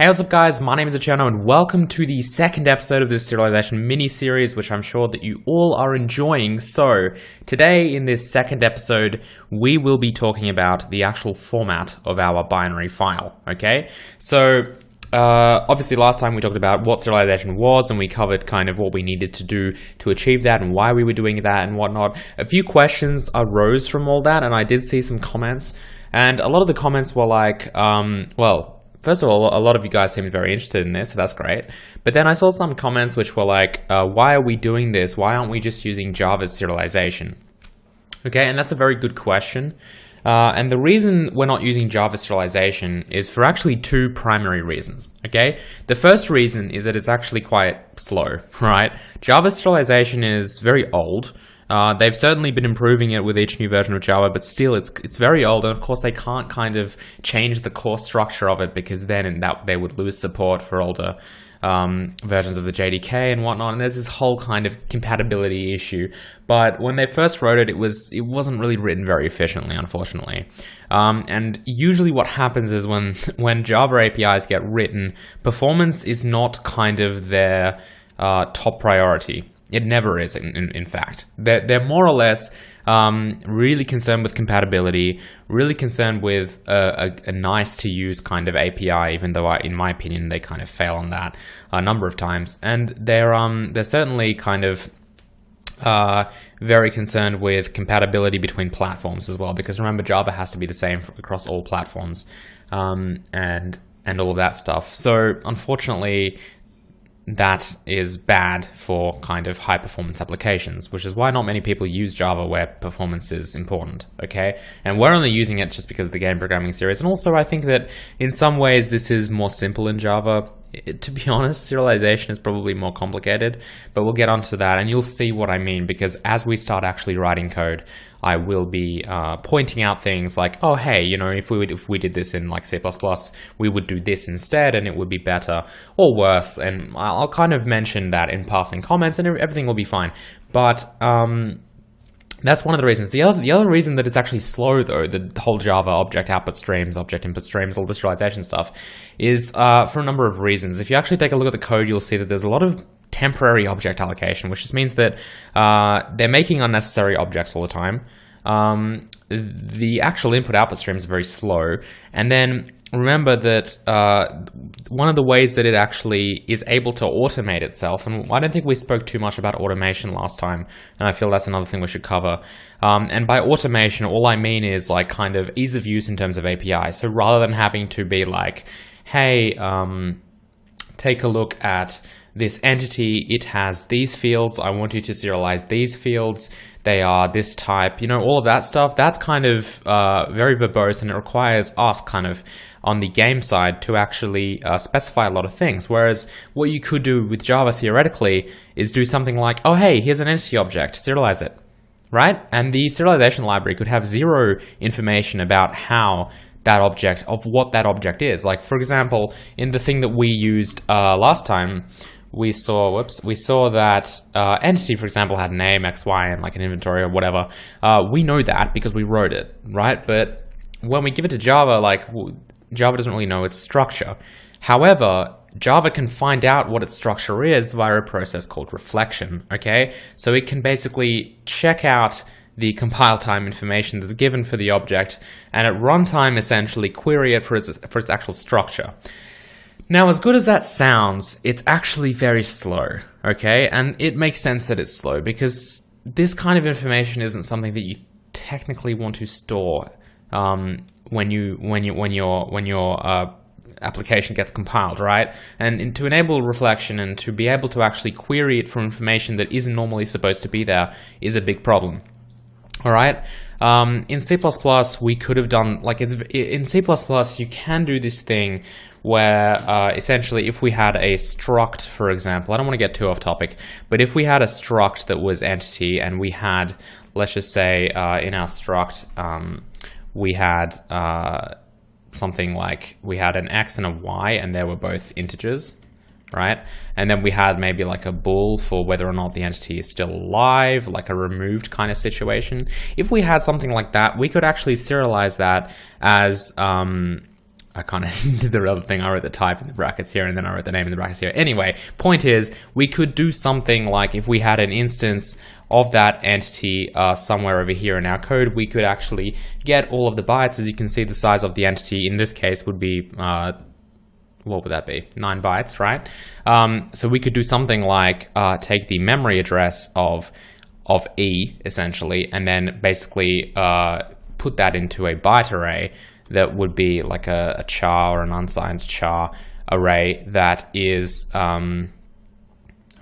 Hey, what's up guys, my name is Cherno and welcome to the second episode of this Serialization mini-series, which I'm sure that you all are enjoying. So, today in this second episode, we will be talking about the actual format of our binary file, okay? So, obviously last time we talked about what serialization was and we covered kind of what we needed to do to achieve that and why we were doing that and whatnot. A few questions arose from all that and I did see some comments, and a lot of the comments were like, first of all, a lot of you guys seemed very interested in this, so that's great. But then I saw some comments which were like, why are we doing this? Why aren't we just using Java's serialization? Okay, and that's a very good question. And the reason we're not using Java serialization is for actually two primary reasons, okay? The first reason is that it's actually quite slow, right? Java serialization is very old. They've certainly been improving it with each new version of Java, but still it's very old, and of course they can't kind of change the core structure of it because then they would lose support for older versions of the JDK and whatnot, and there's this whole kind of compatibility issue. But when they first wrote it, it wasn't really written very efficiently, unfortunately. And usually what happens is when Java APIs get written, performance is not kind of their top priority. It never is, in fact. They're more or less really concerned with compatibility, really concerned with a nice-to-use kind of API, even though, in my opinion, they kind of fail on that a number of times. And they're certainly kind of very concerned with compatibility between platforms as well, because remember, Java has to be the same across all platforms, and all of that stuff. So, unfortunately, that is bad for kind of high performance applications, which is why not many people use Java where performance is important, okay? And we're only using it just because of the game programming series. And also I think that in some ways this is more simple in Java. To be honest, serialization is probably more complicated, but we'll get onto that and you'll see what I mean, because as we start actually writing code, I will be pointing out things like, oh hey, you know, if we did this in like C++, we would do this instead and it would be better or worse, and I'll kind of mention that in passing comments and everything will be fine. But that's one of the reasons. The other reason that it's actually slow, though, the whole Java object output streams, object input streams, all the serialization stuff, is for a number of reasons. If you actually take a look at the code, you'll see that there's a lot of temporary object allocation, which just means that they're making unnecessary objects all the time. The actual input-output streams are very slow, and then remember that one of the ways that it actually is able to automate itself, and I don't think we spoke too much about automation last time, and I feel that's another thing we should cover. And by automation, all I mean is like kind of ease of use in terms of API. So rather than having to be like, hey, take a look at this entity, it has these fields, I want you to serialize these fields, they are this type, you know, all of that stuff, that's kind of very verbose, and it requires us kind of on the game side to actually specify a lot of things. Whereas what you could do with Java theoretically is do something like, oh hey, here's an entity object, serialize it, right? And the serialization library could have zero information about how that object, of what that object is. Like for example, in the thing that we used last time, we saw that entity, for example, had name, X, Y, and like an inventory or whatever. We know that because we wrote it, right? But when we give it to Java, like Java doesn't really know its structure. However, Java can find out what its structure is via a process called reflection, okay? So it can basically check out the compile time information that's given for the object, and at runtime essentially query it for its actual structure. Now, as good as that sounds, it's actually very slow, okay? And it makes sense that it's slow because this kind of information isn't something that you technically want to store when your application gets compiled, right? And to enable reflection and to be able to actually query it for information that isn't normally supposed to be there is a big problem. All right. In C++, we could have done in C++, you can do this thing where essentially if we had a struct, for example, I don't want to get too off topic, but if we had a struct that was entity and we had, let's just say in our struct, we had something like we had an X and a Y and they were both integers, right? And then we had maybe like a bool for whether or not the entity is still alive, like a removed kind of situation. If we had something like that, we could actually serialize that as I kind of did the other thing. I wrote the type in the brackets here, and then I wrote the name in the brackets here. Anyway, point is, we could do something like if we had an instance of that entity somewhere over here in our code, we could actually get all of the bytes. As you can see, the size of the entity in this case would be, what would that be? 9 bytes, right? So we could do something like take the memory address of E, essentially, and then basically put that into a byte array that would be like a char or an unsigned char array that is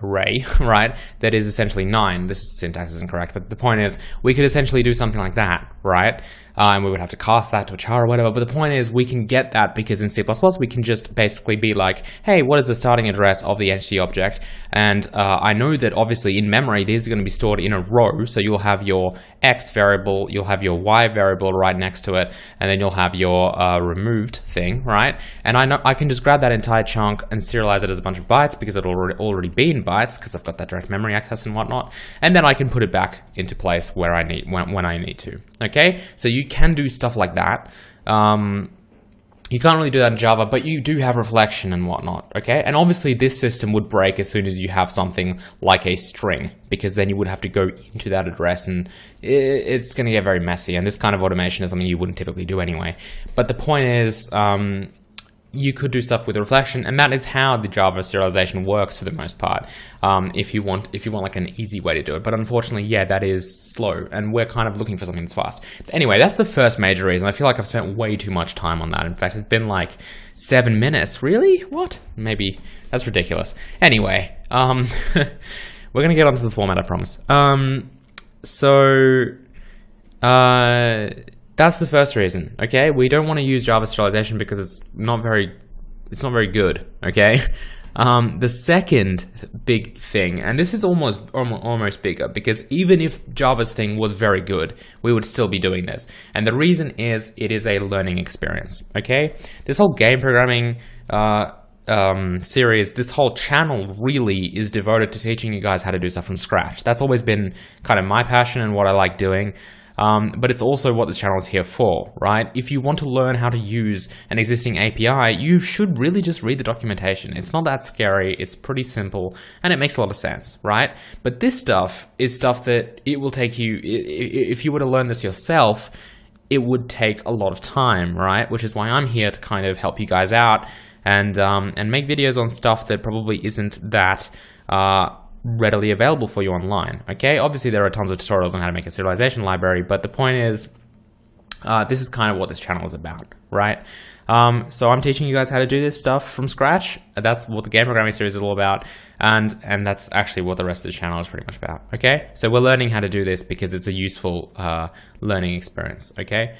array, right? That is essentially 9. This syntax is incorrect, but the point is we could essentially do something like that, right? And we would have to cast that to a char or whatever, but the point is we can get that because in C++ we can just basically be like, hey, what is the starting address of the entity object? And I know that obviously in memory these are going to be stored in a row, so you'll have your X variable, you'll have your Y variable right next to it, and then you'll have your removed thing, right? And I know I can just grab that entire chunk and serialize it as a bunch of bytes because it'll already be in bytes because I've got that direct memory access and whatnot, and then I can put it back into place where I need when I need to. Okay, so you can do stuff like that. You can't really do that in Java, but you do have reflection and whatnot, okay? And obviously this system would break as soon as you have something like a string, because then you would have to go into that address and it's going to get very messy, and this kind of automation is something you wouldn't typically do anyway. But the point is, you could do stuff with reflection, and that is how the Java serialization works for the most part. If you want like an easy way to do it, but unfortunately, yeah, that is slow, and we're kind of looking for something that's fast. Anyway, that's the first major reason. I feel like I've spent way too much time on that. In fact, it's been like 7 minutes. Really? What? Maybe that's ridiculous. Anyway, we're gonna get onto the format, I promise. That's the first reason, okay? We don't want to use Java serialization because it's not very good, okay? The second big thing, and this is almost bigger, because even if Java's thing was very good, we would still be doing this. And the reason is it is a learning experience, okay? This whole game programming series, this whole channel really is devoted to teaching you guys how to do stuff from scratch. That's always been kind of my passion and what I like doing. But it's also what this channel is here for, right? If you want to learn how to use an existing API, you should really just read the documentation. It's not that scary, it's pretty simple, and it makes a lot of sense, right? But this stuff is stuff that it will take you, if you were to learn this yourself, it would take a lot of time, right? Which is why I'm here to kind of help you guys out and make videos on stuff that probably isn't that readily available for you online, okay? Obviously there are tons of tutorials on how to make a serialization library, but the point is this is kind of what this channel is about, right? So I'm teaching you guys how to do this stuff from scratch. That's what the game programming series is all about, and that's actually what the rest of the channel is pretty much about, okay? So we're learning how to do this because it's a useful learning experience, okay?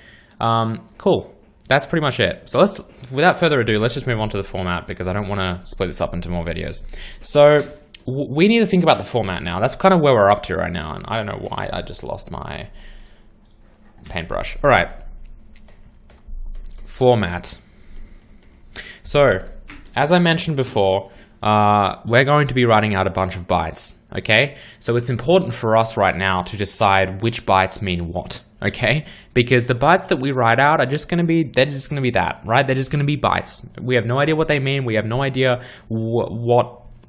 Cool. That's pretty much it. So without further ado, let's just move on to the format because I don't want to split this up into more videos. So we need to think about the format now. That's kind of where we're up to right now, and I don't know why I just lost my paintbrush. All right. Format. So, as I mentioned before, we're going to be writing out a bunch of bytes, okay? So it's important for us right now to decide which bytes mean what, okay? Because the bytes that we write out are just going to be, they're just going to be that, right? They're just going to be bytes. We have no idea what they mean. We have no idea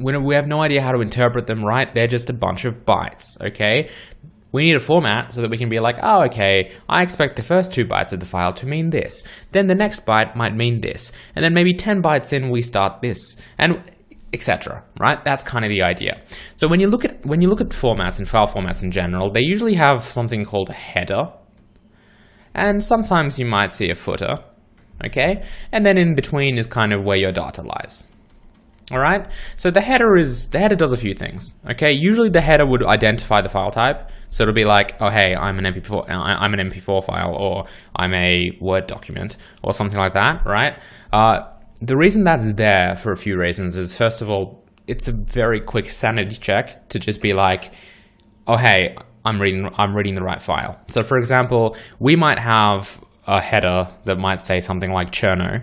we have no idea how to interpret them, right? They're just a bunch of bytes, okay? We need a format so that we can be like, oh, okay, I expect the first 2 bytes of the file to mean this. Then the next byte might mean this. And then maybe 10 bytes in, we start this, and etc., right? That's kind of the idea. So when you look at formats and file formats in general, they usually have something called a header. And sometimes you might see a footer, okay? And then in between is kind of where your data lies. All right, so the header does a few things. Okay, usually the header would identify the file type, so it'll be like, oh hey, I'm an MP4 file, or I'm a Word document, or something like that, right? The reason that's there for a few reasons is, first of all, it's a very quick sanity check to just be like, oh hey, I'm reading the right file. So for example, we might have a header that might say something like Cherno.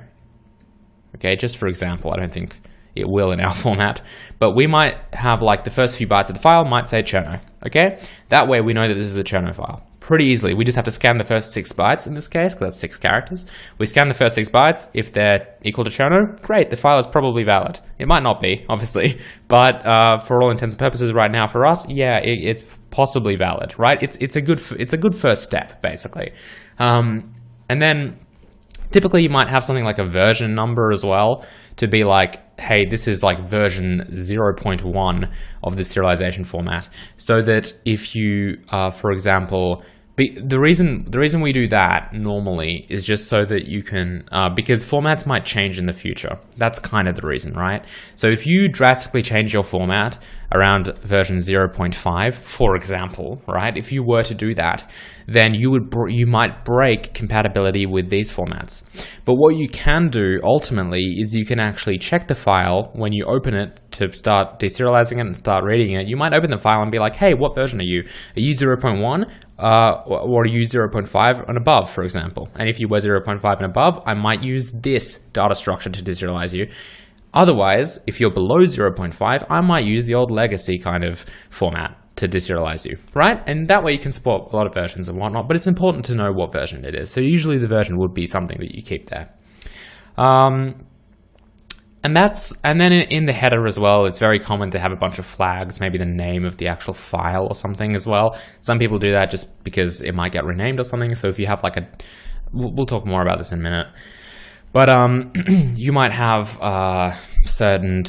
Okay, just for example, I don't think it will in our format, but we might have like the first few bytes of the file might say Cherno, okay? That way we know that this is a Cherno file. pretty easily. We just have to scan the first 6 bytes in this case, because that's 6 characters. We scan the first 6 bytes. If they're equal to Cherno, great, the file is probably valid. It might not be, obviously, but for all intents and purposes right now for us, yeah, it's possibly valid, right? It's a good first step, basically. And then typically you might have something like a version number as well, to be like, hey, this is like version 0.1 of the serialization format. So that if you, for example, the reason we do that normally is just so that you can, because formats might change in the future. That's kind of the reason, right? So if you drastically change your format around version 0.5, for example, right? If you were to do that, then you might break compatibility with these formats. But what you can do ultimately is you can actually check the file when you open it to start deserializing it and start reading it. You might open the file and be like, hey, what version are you? Are you 0.1? Or are you 0.5 and above, for example? And if you were 0.5 and above, I might use this data structure to deserialize you. Otherwise, if you're below 0.5, I might use the old legacy kind of format to deserialize you, right? And that way you can support a lot of versions and whatnot, but it's important to know what version it is. So usually the version would be something that you keep there. And then in the header as well, it's very common to have a bunch of flags, maybe the name of the actual file or something as well. Some people do that just because it might get renamed or something. So if you have like we'll talk more about this in a minute. But you might have certain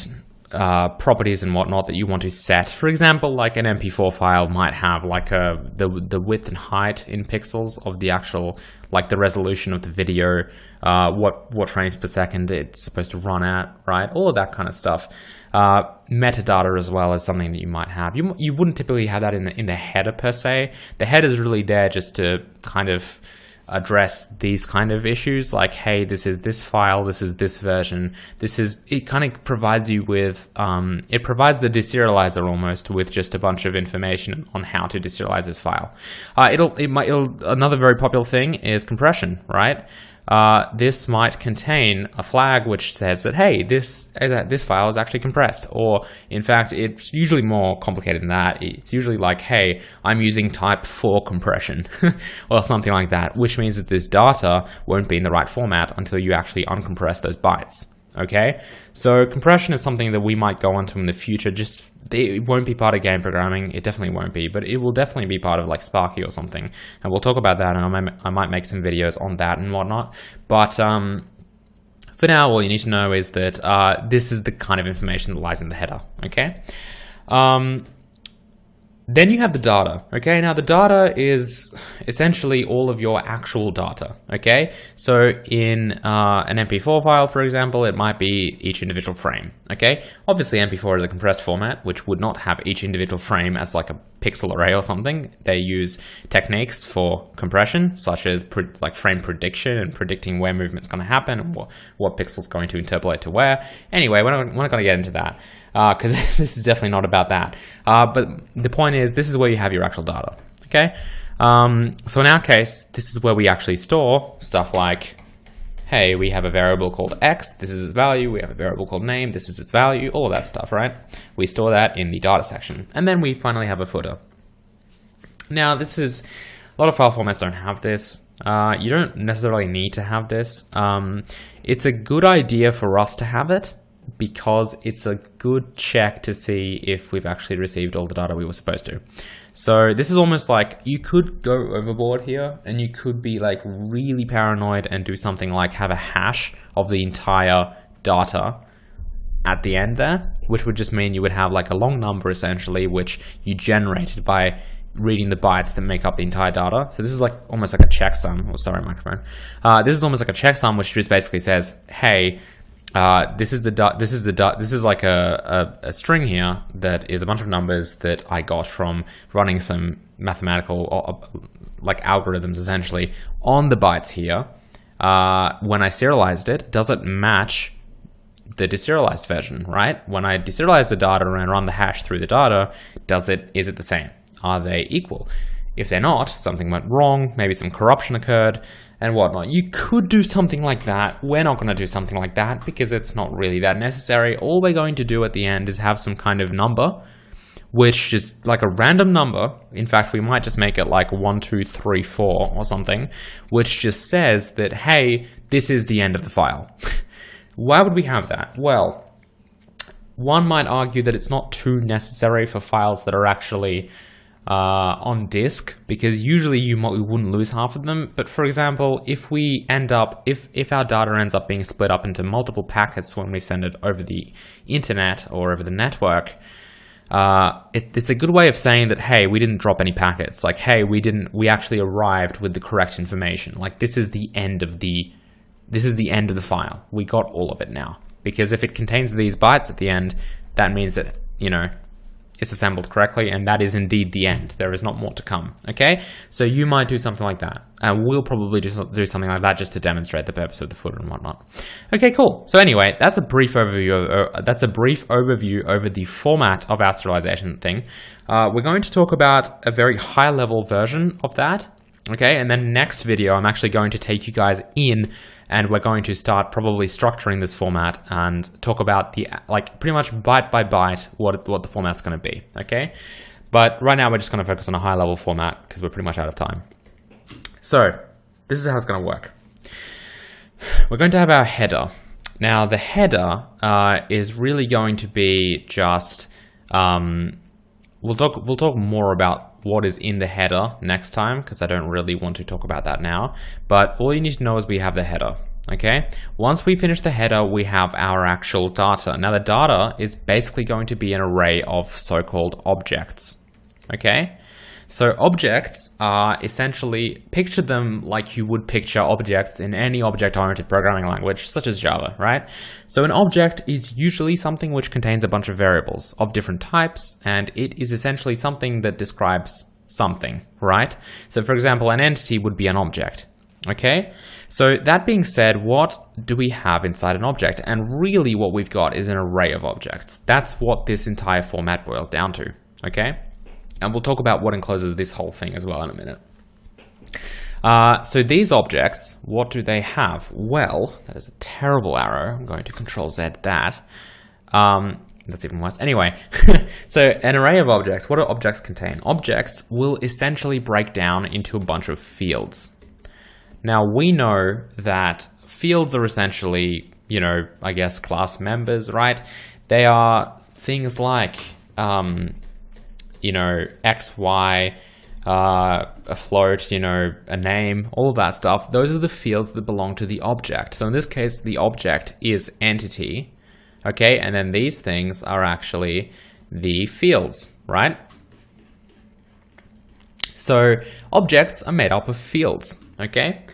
properties and whatnot that you want to set. For example, like an MP4 file might have like the width and height in pixels of the actual, like the resolution of the video, what frames per second it's supposed to run at, right? All of that kind of stuff. Metadata as well is something that you might have. You wouldn't typically have that in the header per se. The header is really there just to kind of address these kind of issues, like, hey, this is this file, this is this version, it kind of provides you with, it provides the deserializer almost with just a bunch of information on how to deserialize this file. Another very popular thing is compression, right? This might contain a flag which says that, hey, this file is actually compressed, or in fact, it's usually more complicated than that. It's usually like, hey, I'm using type 4 compression, or something like that, which means that this data won't be in the right format until you actually uncompress those bytes. Okay, so compression is something that we might go onto in the future. Just it won't be part of game programming. It definitely won't be, but it will definitely be part of like Sparky or something. And we'll talk about that, and I might make some videos on that and whatnot. But for now, all you need to know is that this is the kind of information that lies in the header. Okay. Then you have the data, okay? Now the data is essentially all of your actual data, okay? So in an MP4 file, for example, it might be each individual frame, okay? Obviously MP4 is a compressed format, which would not have each individual frame as like a pixel array or something. They use techniques for compression, such as like frame prediction and predicting where movement's gonna happen and what pixel's going to interpolate to where. Anyway, we're not gonna get into that, because this is definitely not about that. But the point is, this is where you have your actual data, okay? So in our case, this is where we actually store stuff like, hey, we have a variable called x, this is its value, we have a variable called name, this is its value, all of that stuff, right? We store that in the data section. And then we finally have a footer. Now, a lot of file formats don't have this. You don't necessarily need to have this. It's a good idea for us to have it, because it's a good check to see if we've actually received all the data we were supposed to. So this is almost like you could go overboard here, and you could be like really paranoid and do something like have a hash of the entire data at the end there, which would just mean you would have like a long number essentially, which you generated by reading the bytes that make up the entire data. So this is like almost like a checksum. Oh, sorry, microphone. This is almost like a checksum, which just basically says, hey, this is like a string here that is a bunch of numbers that I got from running some mathematical like algorithms essentially on the bytes here. When I serialized it, does it match the deserialized version, right? When I deserialize the data and run the hash through the data, is it the same? Are they equal? If they're not, something went wrong, maybe some corruption occurred and whatnot. You could do something like that. We're not going to do something like that because it's not really that necessary. All we're going to do at the end is have some kind of number, which is like a random number. In fact, we might just make it like 1, 2, 3, 4 or something, which just says that, hey, this is the end of the file. Why would we have that? Well, one might argue that it's not too necessary for files that are actually on disk, because usually we wouldn't lose half of them. But for example, if we end up, if our data ends up being split up into multiple packets when we send it over the internet or over the network, it's a good way of saying that, hey, we didn't drop any packets. Like, hey, we actually arrived with the correct information. Like, this is the end of the file. We got all of it now. Because if it contains these bytes at the end, that means that, you know, it's assembled correctly, and that is indeed the end. There is not more to come, okay? So you might do something like that. And we'll probably do something like that just to demonstrate the purpose of the footer and whatnot. Okay, cool. So anyway, that's a brief overview over the format of our sterilization thing. We're going to talk about a very high-level version of that, okay? And then next video, I'm actually going to take you guys in, and we're going to start probably structuring this format and talk about the, like, pretty much byte by byte what the format's going to be, okay? But right now we're just going to focus on a high-level format because we're pretty much out of time. So this is how it's going to work. We're going to have our header. Now the header is really going to be just we'll talk more about what is in the header next time, because I don't really want to talk about that now. But all you need to know is we have the header, okay? Once we finish the header, we have our actual data. Now the data is basically going to be an array of so-called objects, okay? So objects are essentially, picture them like you would picture objects in any object-oriented programming language, such as Java, right? So an object is usually something which contains a bunch of variables of different types, and it is essentially something that describes something, right? So for example, an entity would be an object, okay? So that being said, what do we have inside an object? And really what we've got is an array of objects. That's what this entire format boils down to, okay? And we'll talk about what encloses this whole thing as well in a minute. So these objects, what do they have? Well, that is a terrible arrow. I'm going to Control-Z that. That's even worse. Anyway, so an array of objects. What do objects contain? Objects will essentially break down into a bunch of fields. Now, we know that fields are essentially, you know, I guess class members, right? They are things like you know, X, Y, a float, you know, a name, all of that stuff. Those are the fields that belong to the object. So in this case, the object is entity, okay? And then these things are actually the fields, right? So objects are made up of fields, okay?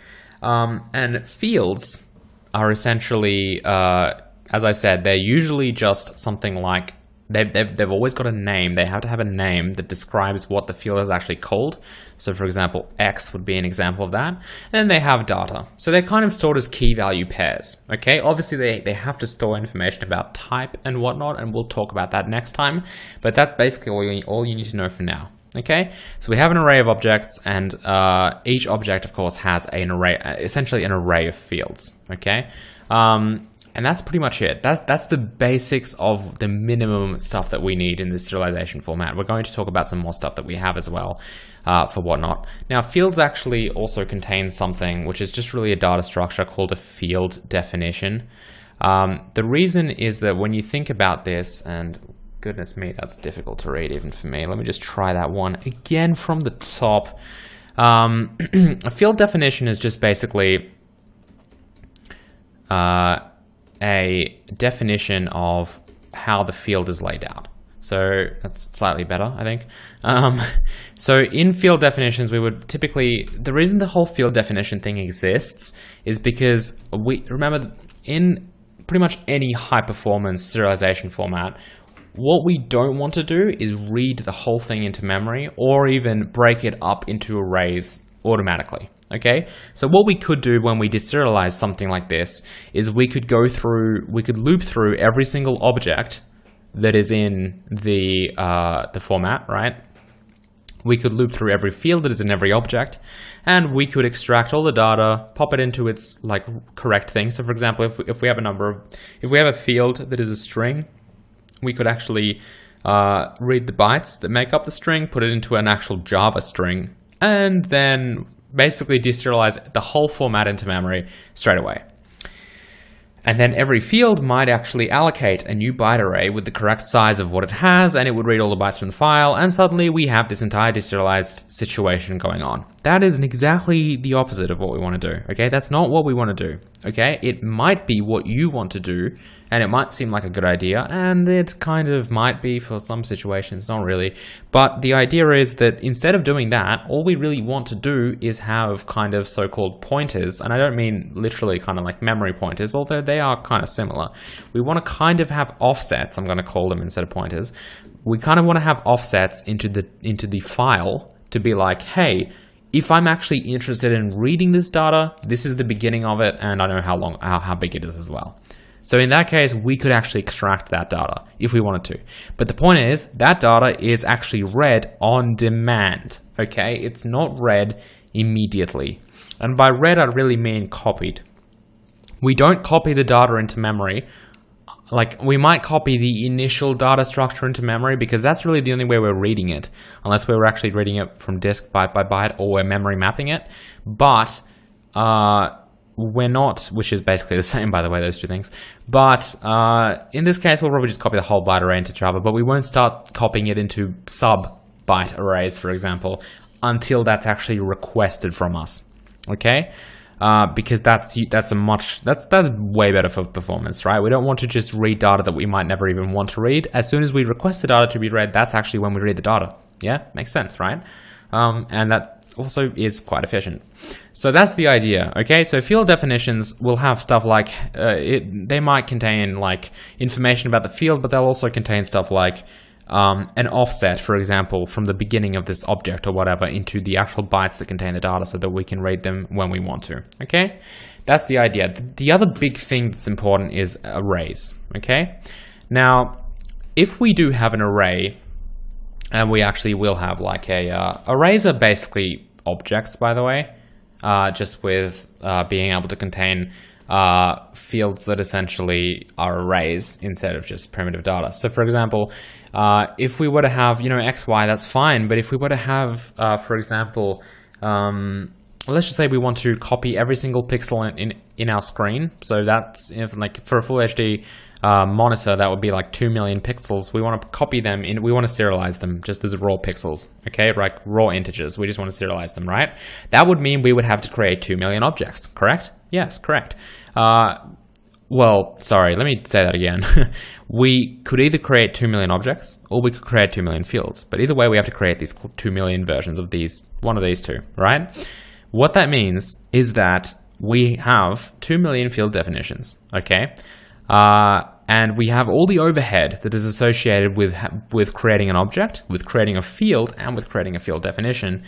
And fields are essentially, as I said, they're usually just something like, They've always got a name. They have to have a name that describes what the field is actually called. So for example, X would be an example of that. And then they have data. So they're kind of stored as key value pairs. Okay, obviously they have to store information about type and whatnot, and we'll talk about that next time. But that's basically all you need to know for now. Okay, so we have an array of objects, and each object, of course, has an array, essentially an array of fields. Okay. And that's pretty much it. That's the basics of the minimum stuff that we need in this serialization format. We're going to talk about some more stuff that we have as well for whatnot. Now, fields actually also contain something which is just really a data structure called a field definition. The reason is that when you think about this, and goodness me, that's difficult to read even for me. Let me just try that one again from the top. A field definition is just basically a definition of how the field is laid out. So that's slightly better, I think. So in field definitions, we would typically, the reason the whole field definition thing exists is because we remember in pretty much any high performance serialization format, what we don't want to do is read the whole thing into memory or even break it up into arrays automatically. Okay, so what we could do when we deserialize something like this is we could loop through every single object that is in the format, right? We could loop through every field that is in every object, and we could extract all the data, pop it into its like correct thing. So for example, if we have a field that is a string, we could actually read the bytes that make up the string, put it into an actual Java string, and then basically deserialize the whole format into memory straight away. And then every field might actually allocate a new byte array with the correct size of what it has, and it would read all the bytes from the file, and suddenly we have this entire deserialized situation going on. That is exactly the opposite of what we want to do, okay? That's not what we want to do, okay? It might be what you want to do, and it might seem like a good idea, and it kind of might be for some situations, not really. But the idea is that instead of doing that, all we really want to do is have kind of so-called pointers, and I don't mean literally kind of like memory pointers, although they are kind of similar. We want to kind of have offsets, I'm going to call them instead of pointers. We kind of want to have offsets into the file to be like, hey, if I'm actually interested in reading this data, this is the beginning of it, and I know how big it is as well. So in that case, we could actually extract that data if we wanted to. But the point is, that data is actually read on demand, okay? It's not read immediately. And by read, I really mean copied. We don't copy the data into memory. Like, we might copy the initial data structure into memory because that's really the only way we're reading it, unless we were actually reading it from disk byte by byte or we're memory mapping it. But we're not, which is basically the same, by the way, those two things. But in this case, we'll probably just copy the whole byte array into Java, but we won't start copying it into sub-byte arrays, for example, until that's actually requested from us, okay? Because that's way better for performance, right? We don't want to just read data that we might never even want to read. As soon as we request the data to be read, that's actually when we read the data. Yeah, makes sense, right? And that also is quite efficient. So that's the idea, okay? So field definitions will have stuff like, they might contain like information about the field, but they'll also contain stuff like an offset, for example, from the beginning of this object or whatever into the actual bytes that contain the data so that we can read them when we want to, okay? That's the idea. The other big thing that's important is arrays, okay? Now, if we do have an array, and we actually will have like arrays are basically objects, by the way, just with being able to contain fields that essentially are arrays instead of just primitive data. So for example, if we were to have, X, Y, that's fine. But if we were to have, for example, let's just say we want to copy every single pixel in our screen. So that's like for a full HD monitor, that would be like 2 million pixels. We want to copy them we want to serialize them just as raw pixels, okay? Like raw integers. We just want to serialize them, right? That would mean we would have to create 2 million objects, correct? Yes, correct. Well, sorry, let me say that again. We could either create 2 million objects or we could create 2 million fields. But either way, we have to create these 2 million versions of one of these two, right? What that means is that we have 2 million field definitions, okay? And we have all the overhead that is associated with creating an object, with creating a field, and with creating a field definition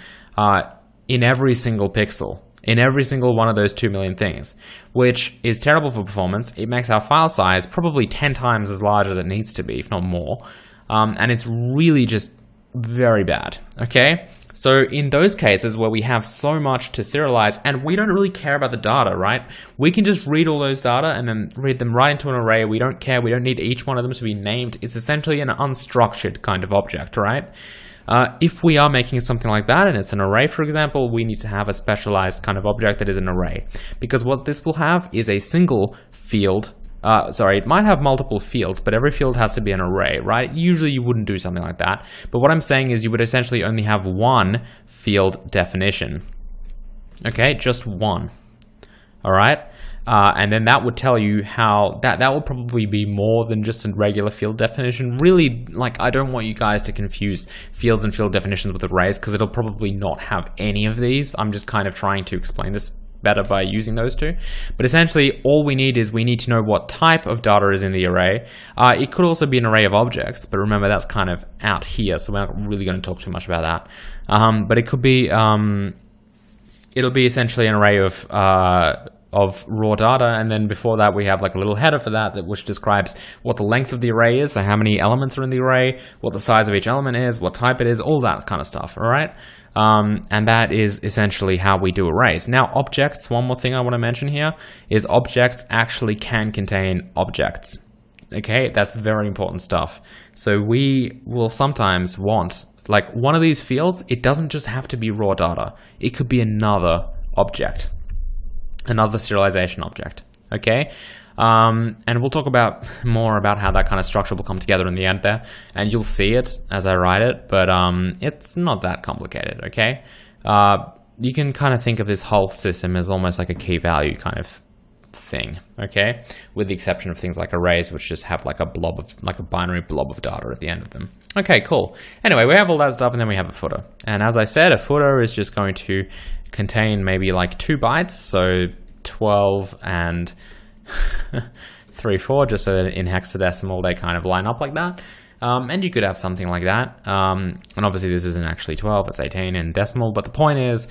in every single pixel, in every single one of those 2 million things, which is terrible for performance. It makes our file size probably 10 times as large as it needs to be, if not more. And it's really just very bad, okay? So in those cases where we have so much to serialize and we don't really care about the data, right? We can just read all those data and then read them right into an array. We don't care. We don't need each one of them to be named. It's essentially an unstructured kind of object, right? If we are making something like that and it's an array, for example, we need to have a specialized kind of object that is an array. Because what this will have is a single field. It might have multiple fields, but every field has to be an array, right? Usually you wouldn't do something like that. But what I'm saying is you would essentially only have one field definition. Okay, just one. All right? And then that would tell you how that would probably be more than just a regular field definition. Really, like, I don't want you guys to confuse fields and field definitions with arrays because it'll probably not have any of these. I'm just kind of trying to explain this better by using those two. But essentially, all we need to know what type of data is in the array. It could also be an array of objects, but remember that's kind of out here, so we're not really going to talk too much about that. But it could be, it'll be essentially an array of raw data, and then before that we have like a little header for that which describes what the length of the array is, so how many elements are in the array, what the size of each element is, what type it is, all that kind of stuff, all right? And that is essentially how we do arrays. Now objects, one more thing I want to mention here, is objects actually can contain objects. Okay, that's very important stuff. So we will sometimes want, like one of these fields, it doesn't just have to be raw data. It could be another object, another serialization object, okay? And we'll talk about more about how that kind of structure will come together in the end there, and you'll see it as I write it, but it's not that complicated, okay? You can kind of think of this whole system as almost like a key value kind of thing, okay? With the exception of things like arrays, which just have like a blob of, like a binary blob of data at the end of them. Okay, cool. Anyway, we have all that stuff, and then we have a footer. And as I said, a footer is just going to contain maybe like 2 bytes, so 12 and 3, 4, just so that in hexadecimal they kind of line up like that. And you could have something like that. And obviously this isn't actually 12, it's 18 in decimal. But the point is,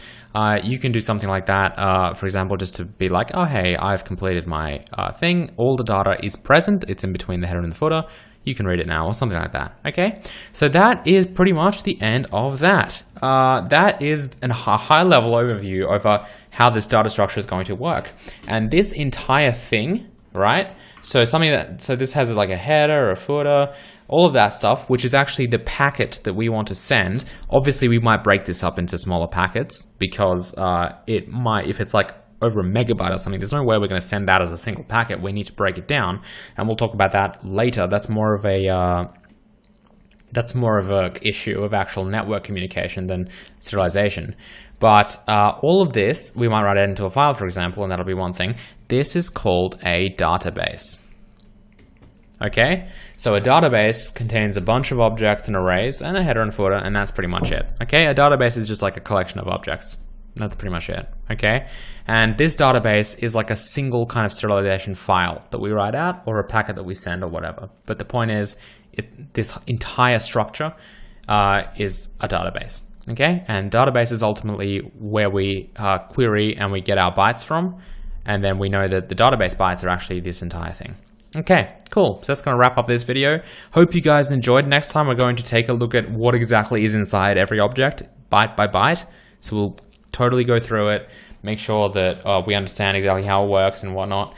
you can do something like that, for example, just to be like, oh, hey, I've completed my thing. All the data is present. It's in between the header and the footer. You can read it now, or something like that, okay? So that is pretty much the end of that. That is a high-level overview over how this data structure is going to work. And this entire thing, right? So this has like a header, a footer, all of that stuff, which is actually the packet that we want to send. Obviously, we might break this up into smaller packets because it might, if it's like over a megabyte or something, there's no way we're going to send that as a single packet. We need to break it down, and we'll talk about that later. That's more of a issue of actual network communication than serialization. But all of this, we might write it into a file, for example, and that'll be one thing. This is called a database. Okay, so a database contains a bunch of objects and arrays and a header and footer, and that's pretty much it. Okay, a database is just like a collection of objects. That's pretty much it, okay? And this database is like a single kind of serialization file that we write out, or a packet that we send, or whatever. But the point is, this entire structure is a database, okay? And database is ultimately where we query and we get our bytes from, and then we know that the database bytes are actually this entire thing. Okay, cool. So that's going to wrap up this video. Hope you guys enjoyed. Next time we're going to take a look at what exactly is inside every object, byte by byte. So we'll totally go through it, make sure that we understand exactly how it works and whatnot.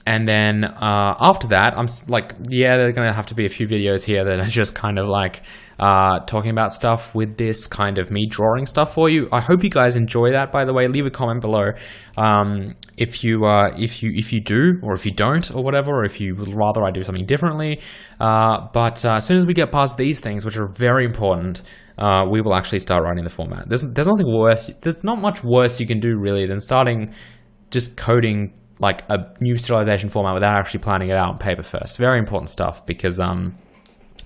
And then after that, I'm like, yeah, there's going to have to be a few videos here that are just kind of like talking about stuff with this kind of me drawing stuff for you. I hope you guys enjoy that, by the way. Leave a comment below if you do, or if you don't, or whatever, or if you would rather I do something differently. But as soon as we get past these things, which are very important, we will actually start writing the format. There's nothing worse. There's not much worse you can do really than starting just coding like a new serialization format without actually planning it out on paper first. Very important stuff, because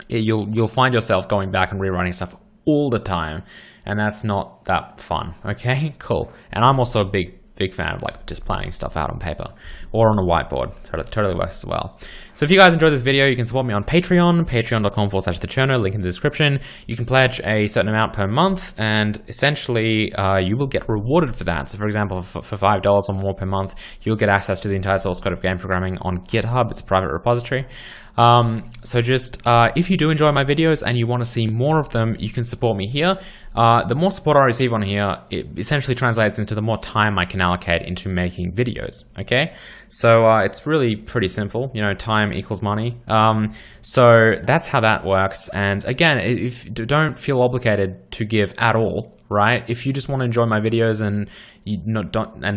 you'll find yourself going back and rewriting stuff all the time, and that's not that fun. Okay, cool. And I'm also a big fan of like just planning stuff out on paper or on a whiteboard. Totally works as well. So if you guys enjoyed this video, you can support me on Patreon, patreon.com/thecherno, link in the description. You can pledge a certain amount per month, and essentially you will get rewarded for that. So for example, for $5 or more per month, you'll get access to the entire source code of game programming on GitHub. It's a private repository. So just if you do enjoy my videos and you want to see more of them, you can support me here. The more support I receive on here, it essentially translates into the more time I can allocate into making videos. Okay, so it's really pretty simple. You know, time equals money. So that's how that works. And again, if you don't feel obligated to give at all, right? If you just want to enjoy my videos and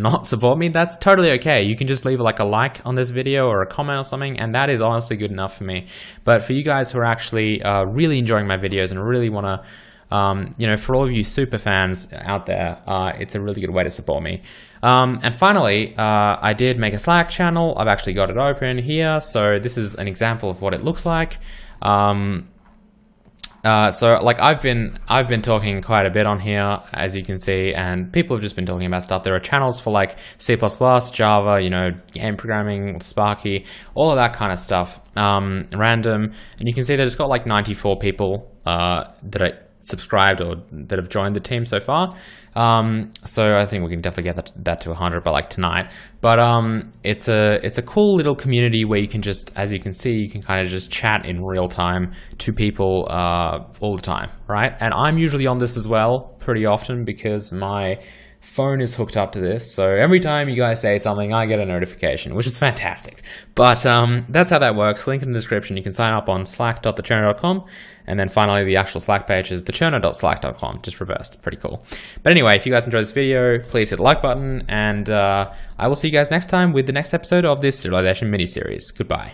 not support me, that's totally okay. You can just leave like a like on this video or a comment or something, and that is honestly good enough for me. But for you guys who are actually really enjoying my videos and really want to, you know, for all of you super fans out there, it's a really good way to support me. And finally, I did make a Slack channel. I've actually got it open here. So this is an example of what it looks like. So like I've been talking quite a bit on here, as you can see, and people have just been talking about stuff. There are channels for like C++, Java, you know, game programming, Sparky, all of that kind of stuff, random. And you can see that it's got like 94 people that are subscribed or that have joined the team so far. So I think we can definitely get that to 100 by like tonight. But it's a cool little community where you can just, as you can see, you can kind of just chat in real time to people all the time, right? And I'm usually on this as well pretty often, because my phone is hooked up to this, so every time you guys say something, I get a notification, which is fantastic. But that's how that works. Link in the description. You can sign up on slack.thecherno.com, and then finally the actual Slack page is thecherno.slack.com, just reversed. Pretty cool. But anyway, if you guys enjoyed this video, please hit the like button, and I will see you guys next time with the next episode of this Serialization mini-series. Goodbye.